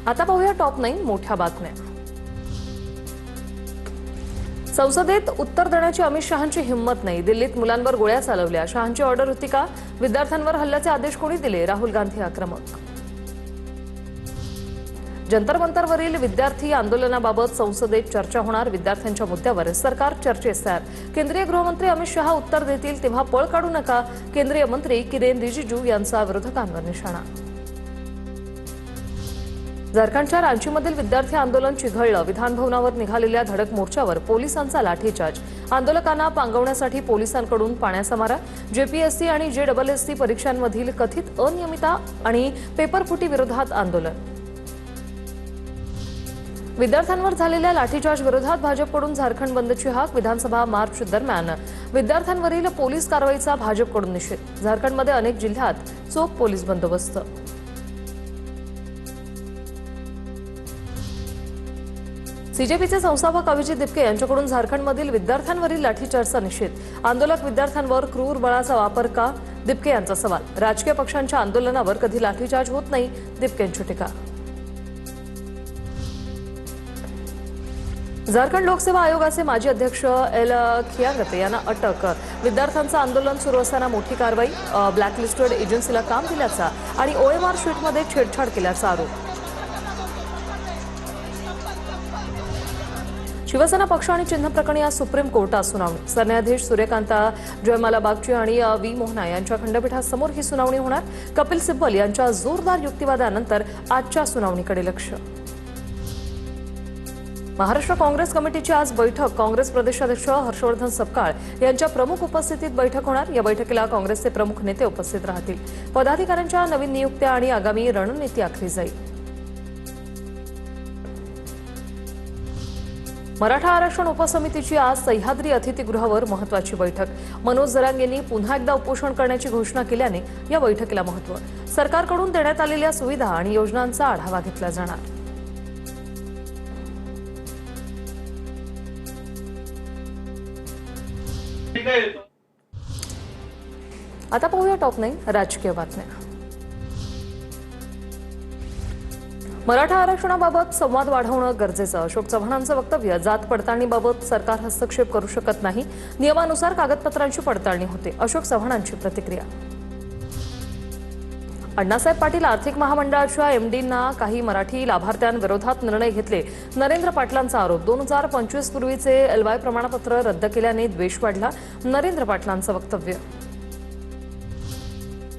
आता पाहूया टॉप 9 मोठ्या बातम्या। संसदेत उत्तर देण्याची अमित शहांची हिंमत नाही। दिल्लीत मुलांवर गोळ्या चालवल्या, शहांची ऑर्डर होती का? विद्यार्थ्यांवर हल्ल्याचे आदेश कोणी दिले? राहुल गांधी आक्रमक। जंतर मंतरवरील विद्यार्थी आंदोलनाबाबत संसदेत चर्चा होणार, विद्यार्थ्यांच्या मुद्द्यावर सरकार चर्चेस तयार। केंद्रीय गृहमंत्री अमित शहा उत्तर देतील तेव्हा पळ काढू नका, केंद्रीय मंत्री किरेन रिजिजू यांचा विरोधकांवर निशाणा। झारखंडच्या रांचीमधील विद्यार्थी आंदोलन चिघळलं, विधानभवनावर निघालेल्या धडक मोर्चावर पोलिसांचा लाठीचार्ज। आंदोलकांना पांगवण्यासाठी पोलिसांकडून पाण्याचा मारा। जेपीएससी आणि जेडबलएससी परीक्षांमधील कथित अनियमितता आणि पेपरफुटी विरोधात आंदोलन। विद्यार्थ्यांवर झालेल्या लाठीचार्ज विरोधात भाजपकडून झारखंड बंदची हाक। विधानसभा मार्च दरम्यान विद्यार्थ्यांवरील पोलीस कारवाईचा भाजपकडून निषेध। झारखंडमध्ये अनेक जिल्ह्यात चोख पोलीस बंदोबस्त। सीजेपीचे संस्थापक अभिजित दिपके यांच्याकडून झारखंडमधील विद्यार्थ्यांवरील लाठीचार्जचा निषेध। आंदोलक विद्यार्थ्यांवर क्रूर बळाचा वापर का? दिपके यांचा सवाल। राजकीय पक्षांच्या आंदोलनावर कधी लाठीचार्ज होत नाही, दिपकेंची टीका। झारखंड लोकसेवा आयोगाचे माजी अध्यक्ष एल खियांगते यांना अटक। विद्यार्थ्यांचं आंदोलन सुरू असताना मोठी कारवाई, ब्लॅकलिस्टेड एजन्सीला काम दिल्याचा आणि ओएमआर शीटमध्ये छेडछाड केल्याचा आरोप। शिवसेना पक्ष आणि चिन्ह प्रकरणी आज सुप्रीम कोर्टात सुनावणी। सरन्यायाधीश सूर्यकांता जयमाला बागची आणि व्ही मोहना यांच्या खंडपीठासमोर ही सुनावणी होणार। कपिल सिब्बल यांच्या जोरदार युक्तिवादानंतर आजच्या सुनावणीकडे लक्ष। महाराष्ट्र काँग्रेस कमिटीची आज बैठक। काँग्रेस प्रदेशाध्यक्ष हर्षवर्धन सपकाळ यांच्या प्रमुख उपस्थितीत बैठक होणार। या बैठकीला काँग्रेसचे प्रमुख नेते उपस्थित राहतील। पदाधिकाऱ्यांच्या नवीन नियुक्त्या आणि आगामी रणनीती आखली जाईल। मराठा आरक्षण उपसमितीची आज सह्याद्री अतिथीगृहावर महत्त्वाची बैठक। मनोज जरांगेंनी पुन्हा एकदा उपोषण करण्याची घोषणा केल्याने या बैठकीला महत्त्व। सरकारकडून देण्यात आलेल्या सुविधा आणि योजनांचा आढावा घेतला जाणार। आता पाहूया टॉप 9 राजकीय बातम्या। मराठा आरक्षणाबाबत संवाद वाढवणं गरजेचं। अशोक चव्हाणांचं वक्तव्य। जात पडताळणीबाबत सरकार हस्तक्षेप करू शकत नाही, नियमानुसार कागदपत्रांची पडताळणी होते, अशोक चव्हाणांची प्रतिक्रिया। अण्णासाहेब पाटील आर्थिक महामंडळाच्या एमडींना काही मराठी लाभार्थ्यांविरोधात निर्णय घेतले, नरेंद्र पाटलांचा आरोप। 2025 पूर्वीचे एलवाय प्रमाणपत्र रद्द केल्याने द्वेष वाढला, नरेंद्र पाटलांचं वक्तव्य।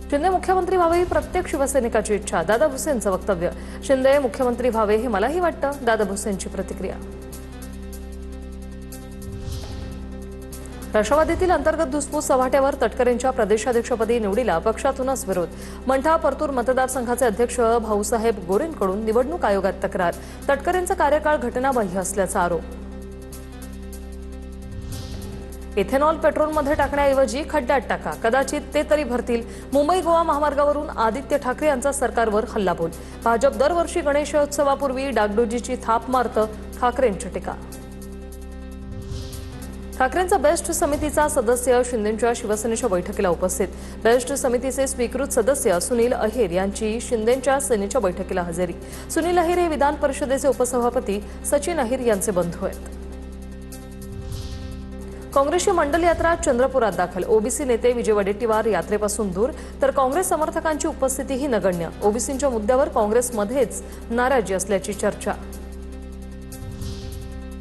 शिंदे मुख्यमंत्री व्हावे ही प्रत्येक शिवसैनिकाची इच्छा, दादा भुसेंचं वक्तव्य। शिंदे मुख्यमंत्री व्हावे हे मलाही वाटतं, दादा भुसेंची प्रतिक्रिया। राष्ट्रवादीतील अंतर्गत धुसफूस चव्हाट्यावर तटकरेंच्या प्रदेशाध्यक्षपदी निवडीला पक्षातूनच विरोध। मंठा परतूर मतदारसंघाचे अध्यक्ष भाऊसाहेब गोरेंकडून निवडणूक आयोगात तक्रार। तटकरेंचा कार्यकाळ घटनाबाह्य असल्याचा आरोप। इथेनॉल पेट्रोलमध्ये टाकण्याऐवजी खड्ड्यात टाका, कदाचित ते तरी भरतील। मुंबई गोवा महामार्गावरून आदित्य ठाकरे यांचा सरकारवर हल्लाबोल। भाजप दरवर्षी गणेशोत्सवापूर्वी डागडुजीची थाप मारतं, ठाकरेंची टीका। ठाकरेंचा बेस्ट समितीचा सदस्य शिंदेंच्या शिवसेनेच्या बैठकीला उपस्थित। बेस्ट समितीचे स्वीकृत सदस्य सुनील अहेर यांची शिंदेंच्या सेनेच्या बैठकीला हजेरी। सुनील अहेर हे विधान परिषदेचे उपसभापती सचिन अहेर यांचे बंधू आहेत। काँग्रेसची मंडल यात्रा चंद्रपुरात दाखल। ओबीसी नेते विजय वडेट्टीवार यात्रेपासून दूर, तर काँग्रेस समर्थकांची उपस्थितीही नगण्य। ओबीसींच्या मुद्द्यावर काँग्रेसमध्येच नाराजी असल्याची चर्चा।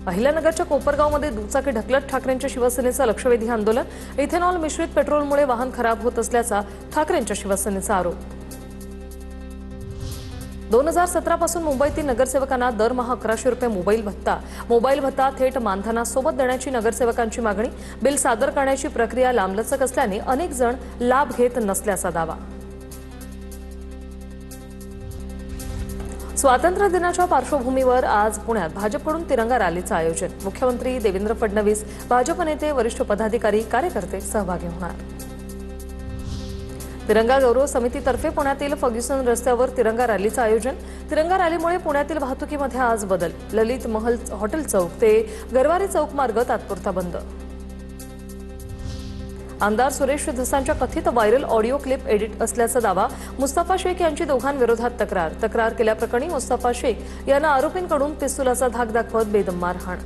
अहिल्यानगरच्या कोपरगावमध्ये दुचाकी ढकलत ठाकरेंच्या शिवसेनेचं लक्षवेधी आंदोलन। इथेनॉल मिश्रित पेट्रोलमुळे वाहन खराब होत असल्याचा ठाकरेंच्या शिवसेनेचा आरोप। 2017 पासून मुंबईतील नगरसेवकांना दरमहा 1100 रुपये मोबाईल भत्ता थेट मानधनासोबत देण्याची नगरसेवकांची मागणी। बिल सादर करण्याची प्रक्रिया लांबलचक असल्याने अनेक जण लाभ घेत नसल्याचा दावा। स्वातंत्र्य दिनाच्या पार्श्वभूमीवर आज पुण्यात भाजपकडून तिरंगा रॅलीचं आयोजन। मुख्यमंत्री देवेंद्र फडणवीस, भाजप नेते, वरिष्ठ पदाधिकारी, कार्यकर्ते सहभागी होणार। तिरंगा गौरव समितीतर्फे पुण्यातील फर्ग्युसन रस्त्यावर तिरंगा रॅलीचं आयोजन। तिरंगा रॅलीमुळे पुण्यातील वाहतुकीमध्ये आज बदल। ललित महल हॉटेल चौक ते गरवारे चौक मार्ग तात्पुरता बंद। आमदार सुरेश धसांच्या कथित व्हायरल ऑडिओ क्लिप एडिट असल्याचा दावा, मुस्तफा शेख यांची दोघांविरोधात तक्रार केल्याप्रकरणी मुस्तफा शेख यांना आरोपींकडून पिस्तुलाचा धाक दाखवत बेदम मारहाण.